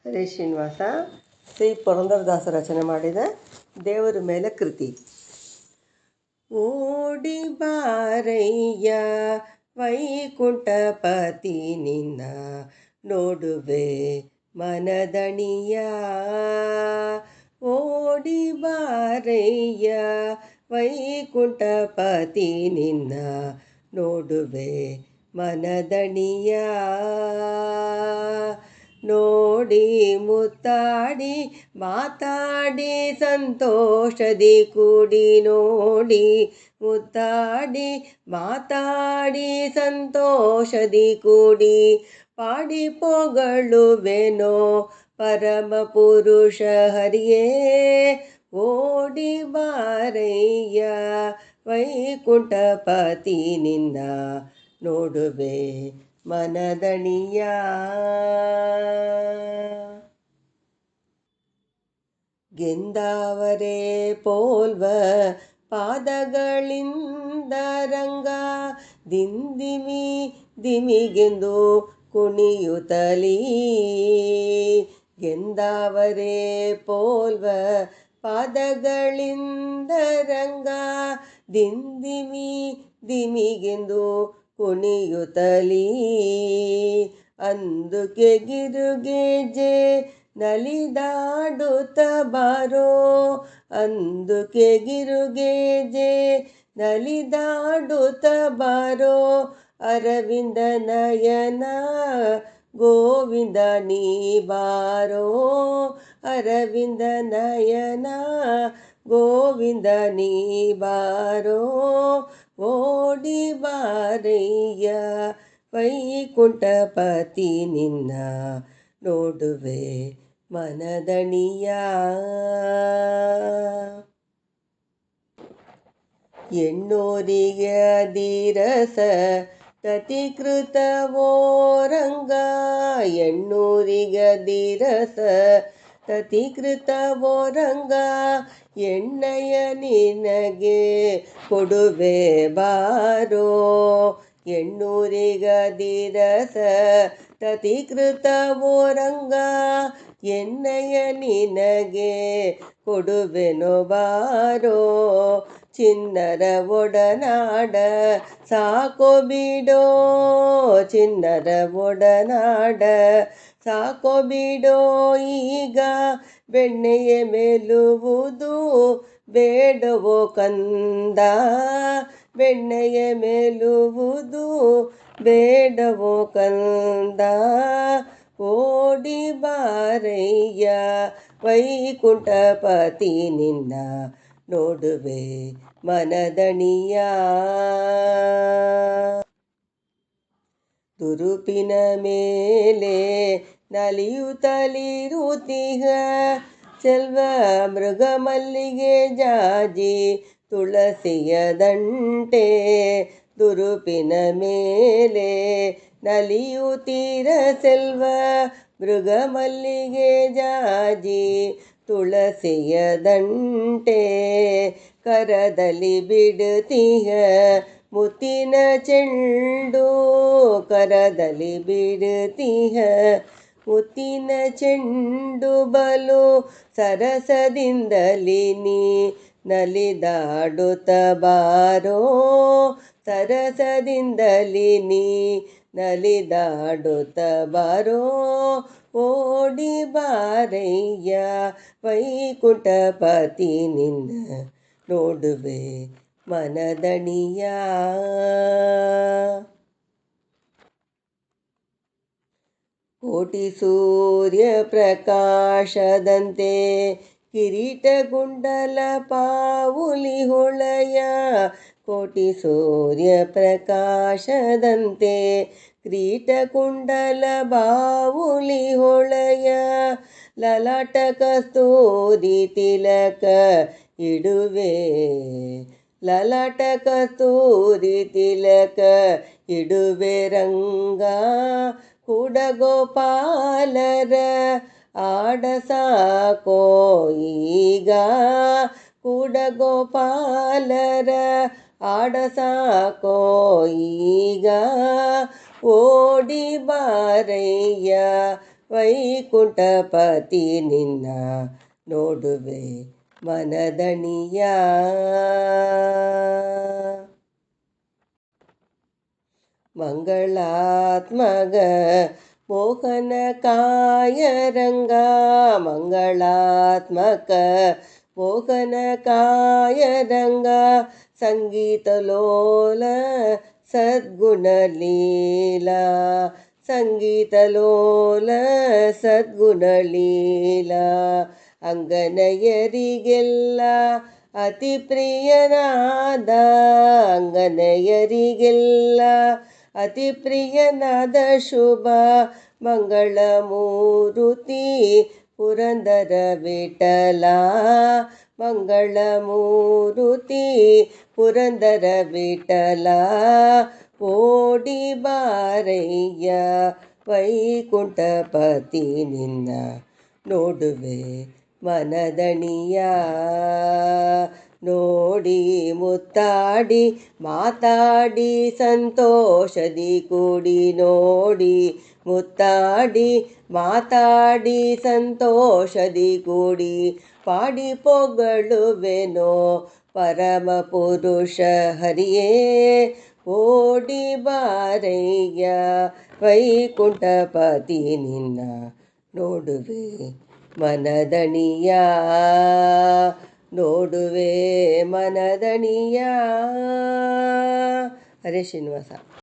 ಹರೇ ಶ್ರೀನಿವಾಸ. ಶ್ರೀ ಪುರಂದರದಾಸ ರಚನೆ ಮಾಡಿದ ದೇವರ ಮೇಲೆ ಕೃತಿ. ಓಡಿ ಬಾರಯ್ಯ ವೈಕುಂಠಪತಿ ನಿನ್ನ ನೋಡುವೆ ಮನದಣಿಯ. ಓಡಿ ಬಾರಯ್ಯ ವೈಕುಂಠಪತಿ ನಿನ್ನ ನೋಡುವೆ ಮನದಣಿಯ. ನೋಡಿ ಮುತ್ತಾಡಿ ಮಾತಾಡಿ ಸಂತೋಷದಿ ಕೂಡಿ, ನೋಡಿ ಮುತ್ತಾಡಿ ಮಾತಾಡಿ ಸಂತೋಷದಿ ಕೂಡಿ, ಪಾಡಿ ಪೊಗಳುವೆನೋ ಪರಮ ಪುರುಷ ಹರಿಯೇ. ಓಡಿ ಬಾರಯ್ಯ ವೈಕುಂಠಪತಿ ನಿನ್ನ ನೋಡುವೆ ಮನದಣಿಯ. ಗೆಂದಾವರೆ ಪೋಲ್ವ ಪಾದಗಳಿಂದ ರಂಗ ದಿಂದಿಮಿ ದಿಮಿಗೆಂದು ಕುಣಿಯುತ್ತಲೀ. ಗೆಂದಾವರೆ ಪೋಲ್ವ ಪಾದಗಳಿಂದ ರಂಗ ದಿಂದಿಮಿ ದಿಮಿಗೆಂದು ಕುಣಿಯುತ್ತಲೀ. ಅಂದುಕೆ ಗಿರುಗೆಜೆ ನಲಿದಾಡುತ್ತ ಬಾರೋ, ಅಂದುಕೆ ಗಿರುಗೆಜೆ ನಲಿದಾಡುತ್ತ ಬಾರೋ. ಅರವಿಂದ ನಯನ ಗೋವಿಂದ ನೀ ಬಾರೋ, ಅರವಿಂದ ನಯನ ಗೋವಿಂದ ನೀ ಬಾರೋ. ಓಡಿ ಬಾರಯ್ಯ ವೈಕುಂಠಪತಿ ನಿನ್ನ ನೋಡುವೆ ಮನದಣಿಯ. ಎಣ್ಣೋರಿಗೆ ಅದಿರಸ ತತಿಕೃತವೋ ರಂಗ, ಎಣ್ಣೂರಿಗೆ ಅದಿರಸ ತತಿಕೃತವೋ ರಂಗ. ಎಣ್ಣೆಯ ನಿನಗೆ ಕೊಡುವೆ ಬಾರೋ, ಎಣ್ಣೂರಿಗೆ ಅದಿರಸ ತತಿಕೃತವೋ ರಂಗ. ಎಣ್ಣೆಯ ನಿನಗೆ ಕೊಡುವೆನೋ ಬಾರೋ. ಚಿನ್ನರ ಒಡನಾಡ ಸಾಕೋ ಬಿಡೋ, ಚಿನ್ನರ ಒಡನಾಡ ಸಾಕೋ ಬಿಡೋ. ಈಗ ಬೆಣ್ಣೆಯ ಮೇಲುವುದು ಬೇಡವೋ ಕಂದ, ಬೆಣ್ಣೆಯ ಮೇಲುವುದು ಬೇಡವೋ ಕಂದ. ಓಡಿ ಬಾರಯ್ಯ ವೈಕುಂಠಪತಿ ನಿನ್ನ ನೋಡುವೆ ಮನದಣಿಯ. ತುರುಪಿನ ಮೇಲೆ ನಲಿಯುತ್ತಲಿರುತ್ತೀಗ ಚೆಲ್ವ ಮೃಗ ಮಲ್ಲಿಗೆ ಜಾಜಿ ತುಳಸಿಯ ದಂಟೆ. ತುರುಪಿನ ಮೇಲೆ ನಲಿಯುತ್ತೀರ ಸೆಲ್ವ ಮೃಗ ಮಲ್ಲಿಗೆ ಜಾಜಿ ತುಳಸಿಯ ದಂಟೆ. ಕರದಲ್ಲಿ ಬಿಡುತ್ತೀಯ ಮುತ್ತಿನ ಚೆಂಡು, ಕರದಲ್ಲಿ ಬಿಡುತ್ತೀಯ ಮುತ್ತಿನ ಚೆಂಡು. ಬಲು ಸರಸದಿಂದಲಿ ನೀ ನಲಿದಾಡುತ್ತ ಬಾರೋ, ಸರಸದಿಂದಲಿ ನೀ ನಲಿದಾಡುತ್ತ ಬಾರೋ. ಓಡಿ ಬಾರಯ್ಯ ವೈಕುಂಠಪತಿ ನಿನ್ನ ನೋಡುವೆ ಮನದಣಿಯ. ಕೋಟಿ ಸೂರ್ಯ ಪ್ರಕಾಶದಂತೆ ಕಿರೀಟ ಕುಂಡಲ ಪಾವುಲಿ ಹೊಳೆಯ. ಕೋಟಿ ಸೂರ್ಯ ಪ್ರಕಾಶದಂತೆ ಕಿರೀಟ ಕುಂಡಲ ಬಾವುಲಿ ಹೊಳೆಯ. ಲಲಾಟ ಕಸ್ತೂರಿ ತಿಲಕ ಇಡುವೆ, ಲಲಾಟ ಕಸ್ತೂರಿ ತಿಲಕ ಇಡುವೆ ರಂಗ. ಕೂಡ ಗೋಪಾಲರ ಆಡ ಸಾಕೋ ಈಗ, ಕೂಡ ಗೋಪಾಲರ ಆಡ ಸಾಕೋ ಈಗ. ಓಡಿ ಬಾರಯ್ಯ ವೈಕುಂಠಪತಿ ನಿನ್ನ ನೋಡುವೆ ಮನದಣಿಯ. ಮಂಗಳಾತ್ಮಗ ಮೋಹನಕಾಯ ರಂಗ, ಮಂಗಳಾತ್ಮಕ ಮೋಹನಕಾಯ ರಂಗ, ಸಂಗೀತಲೋಲ ಸದ್ಗುಣಲೀಲಾ, ಸಂಗೀತಲೋಲ ಸದ್ಗುಣಲೀಲಾ. ಅಂಗನಯರಿಗೆಲ್ಲ ಅತಿ ಪ್ರಿಯನಾದ, ಅಂಗನಯರಿಗೆಲ್ಲ ಅತಿ ಪ್ರಿಯನಾದ ಶುಭ ಮಂಗಳಮೂರುತಿ ಪುರಂದರ ವಿಠಲ, ಮಂಗಳಮೂರುತಿ ಪುರಂದರ ವಿಠಲ. ಓಡಿ ಬಾರಯ್ಯ ವೈಕುಂಠಪತಿ ನಿನ್ನ ನೋಡುವೆ ಮನದಣಿಯ. ನೋಡಿ ಮುತ್ತಾಡಿ ಮಾತಾಡಿ ಸಂತೋಷದಿ ಕೂಡಿ, ನೋಡಿ ಮುತ್ತಾಡಿ ಮಾತಾಡಿ ಸಂತೋಷದಿ ಕೂಡಿ, ಪಾಡಿ ಪೊಗಳುವೆನೋ ಪರಮ ಪುರುಷ ಹರಿಯೇ. ಓಡಿ ಬಾರಯ್ಯ ವೈಕುಂಠಪತಿ ನಿನ್ನ ನೋಡುವೆ ಮನದಣಿಯ, ನೋಡುವೆ ಮನದಣಿಯ. ಹರೇ ಶ್ರೀನಿವಾಸ.